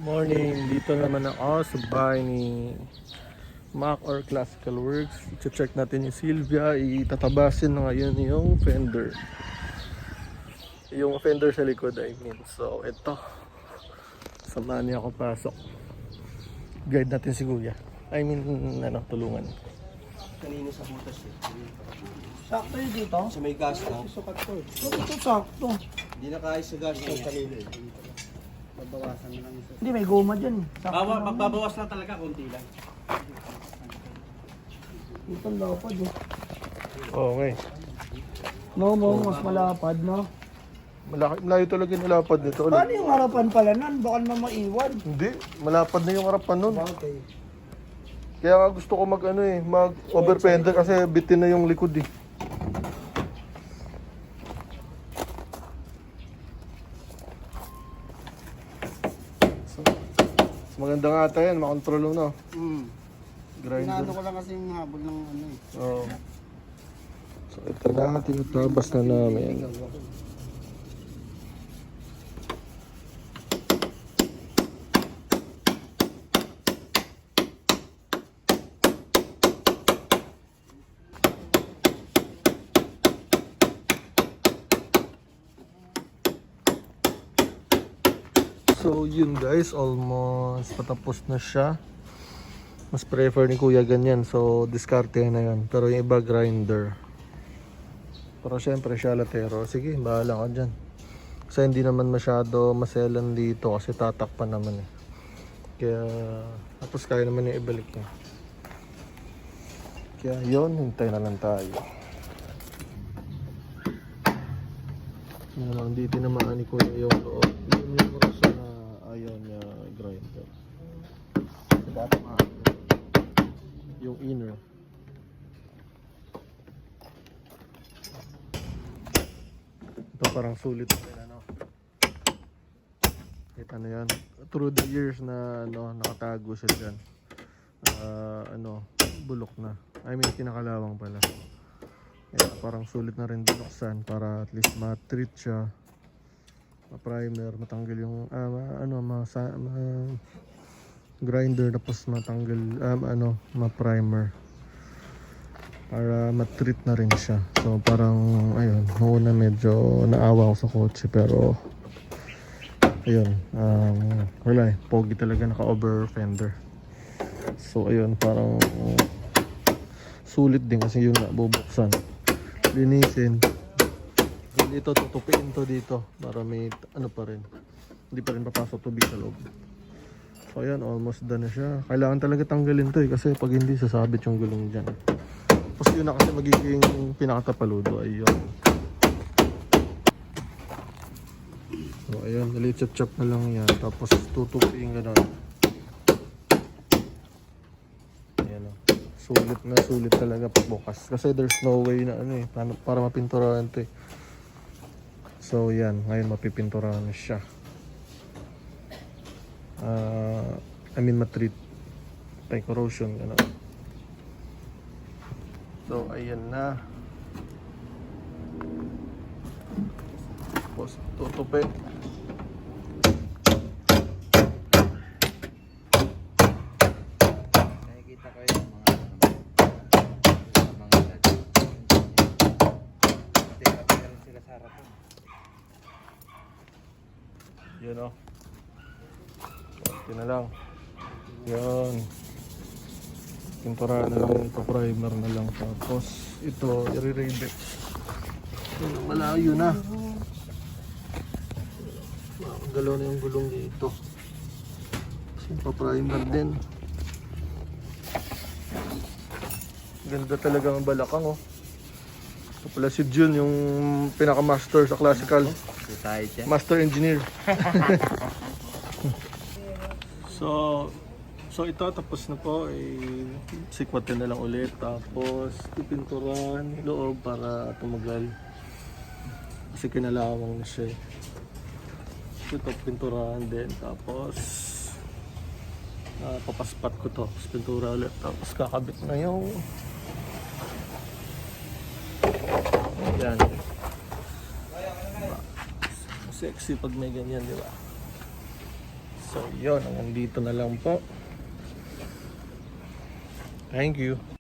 Morning, dito naman ako sa bahay ni Mac or Classical Works. I-check natin yung Silvia, itatabasin na ngayon yung fender. Yung fender sa likod, I mean. So, ito. Samahan niya ako pasok. Guide natin si Kuya. I mean, tulungan. Kanina sa butas eh. Sakto yun dito? Sa may gas tank. Sukat ko eh. Ito sakto. Hindi na kaya sa gas tank kanina eh. Babawasan na lang ito. Hindi, may goma dyan eh. Sakto lang. Magbabawas lang talaga, konti lang. Ito lapad eh. Okay. No, mas malapad no? Malayo talaga yung nalapad nito. Paano yung harapan pala nun? Baka naman maiwan. Hindi, malapad na yung harapan nun. Okay. Kaya nga gusto ko mag OverFender kasi bitin na yung likod eh. So, maganda nga ata yan, makontrol mo no. Grinder. Inaano ko lang kasi yung habol ng ano eh. Oo. So ito na, tinatabas na namin. So yun guys, almost patapos na siya. Mas prefer ni Kuya ganyan, so diskarte na yun. Pero yung iba grinder. Pero syempre siya latero. Sige, bahala ka dyan. Kasi hindi naman masyado maselan dito kasi tatakpan naman eh. Kaya tapos kaya naman yung ibalik niya. Kaya yun, hintay na lang tayo. Yun lang, hindi tinamaan ni Kuya yung loob. Yun yung rason na ayaw niya grinder. Dapat yung inner. Ito parang sulit na ano. Kita na yan. Through the years na nakatago siya dyan. Bulok na. I mean kinakalawang pala. Kaya parang sulit na rin binuksan para at least ma-treat siya. Ma-primer, matanggal yung grinder tapos matanggal ma-primer para matreat na rin siya. So parang ayun, noon na medyo naawa ako sa kotse pero ayun, wala eh, pogi talaga naka-OverFender. So ayun, parang sulit din kasi yun na bubuksan, linisin dito, tutupiin to dito para may pa rin, hindi pa rin papasok tubig sa loob. So ayan, almost done na siya. Kailangan talaga tanggalin to eh, kasi pag hindi sasabit yung gulong dyan. Tapos yun na kasi magiging pinakatapaludo ay yun. So ayan, nalichap-chap na lang yan. Tapos tutupiin gano'n. Ayan o. Sulit talaga pagbukas. Kasi there's no way na para mapinturahan to eh. So yan, ngayon mapipinturahan na siya. Matreat anti-corrosion ano. So ayan na. Tapos tutupi. Nakikita ko yung mga meron sila sa harapan. Yun o. Konti na lang. Yan. Pinturahan na lang ito, primer na lang. Tapos ito, i-re-rabbit. Malayo na. Galaw na yung gulong dito. Kasi pa-primer din. Ganda talaga ang balakang oh. Ito pala si Jun, yung pinaka-master sa classical. Master engineer. So ito tapos na po, sikwatin na lang ulit, tapos pipinturan loob para tumagal kasi kinalawang na siya. Ito pinturahan din, tapos papaspat ko to, tapos pintura ulit, tapos kakabit na yung yan. Sexy pag may ganyan, di ba? So, yun. Hanggang dito na lang po. Thank you.